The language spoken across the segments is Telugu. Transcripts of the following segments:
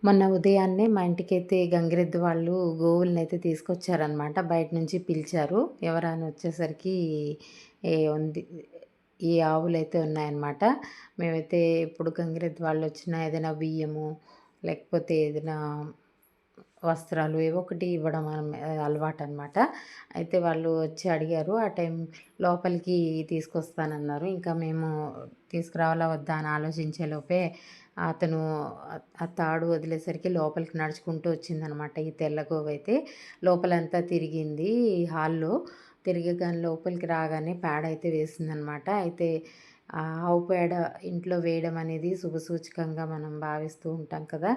మొన్న ఉదయాన్నే మా ఇంటికైతే గంగిరెద్దు వాళ్ళు గోవులనైతే తీసుకొచ్చారనమాట. బయట నుంచి పిలిచారు. ఎవరా అని వచ్చేసరికి ఉంది ఈ ఆవులైతే ఉన్నాయన్నమాట. మేమైతే ఇప్పుడు గంగిరెద్దు వాళ్ళొచ్చినా ఏదైనా బియ్యము, లేకపోతే ఏదైనా వస్త్రాలు ఏవో ఒకటి ఇవ్వడం అలవాటనమాట. అయితే వాళ్ళు వచ్చి అడిగారు. ఆ టైం లోపలికి తీసుకొస్తానన్నారు. ఇంకా మేము తీసుకురావాలా వద్దా అని ఆలోచించేలోపే అతను ఆ తాడు వదిలేసరికి లోపలికి నడుచుకుంటూ వచ్చిందనమాట. ఈ తెల్ల గోవైతే లోపలంతా తిరిగింది హాల్‌లో. తిరగగానే లోపలికి రాగానే పేడ అయితే వేసిందనమాట. అయితే ఆవు పేడ ఇంట్లో వేయడం అనేది శుభసూచకంగా మనం భావిస్తూ ఉంటాం కదా!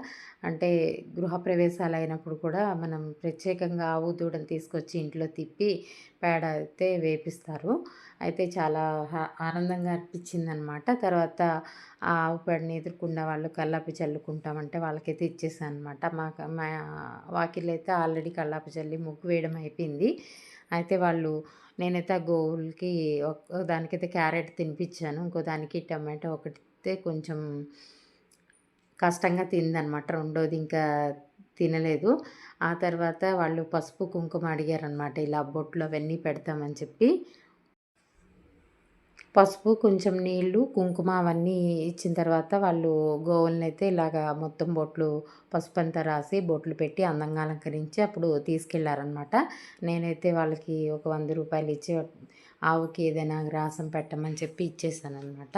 అంటే గృహప్రవేశాలయినప్పుడు కూడా మనం ప్రత్యేకంగా ఆవు దూడని తీసుకొచ్చి ఇంట్లో తిప్పి పేడ అయితే వేపిస్తారు. అయితే చాలా ఆనందంగా అనిపించిందనమాట. తర్వాత ఆ ఆవు పేడని ఎదురుకున్న వాళ్ళు కల్లాపి చల్లుకుంటామంటే వాళ్ళకైతే ఇచ్చేసాననమాట. మా వాకిల్లో అయితే ఆల్రెడీ కల్లాపి చల్లి ముగ్గు వేయడం అయిపోయింది. అయితే నేనైతే ఆ గోవులకి దానికైతే క్యారెట్ తినిపించాను. ఇంకో దానికి టమాటో ఒకటితే కొంచెం కష్టంగా తిందనమాట. రెండోది ఇంకా తినలేదు. ఆ తర్వాత వాళ్ళు పసుపు, కుంకుమ అడిగారనమాట. ఇలా బొట్లు అవన్నీ పెడతామని చెప్పి. పసుపు, కొంచెం నీళ్ళు, కుంకుమ అవన్నీ ఇచ్చిన తర్వాత వాళ్ళు గోవులనైతే ఇలాగా మొత్తం బొట్లు పసుపంతా రాసి బొట్లు పెట్టి అందంగా అలంకరించి అప్పుడు తీసుకెళ్లారనమాట. నేనైతే వాళ్ళకి ఒక రూ. 100 ఇచ్చి ఆవుకి ఏదైనా గ్రాసం పెట్టమని చెప్పి ఇచ్చేసాననమాట.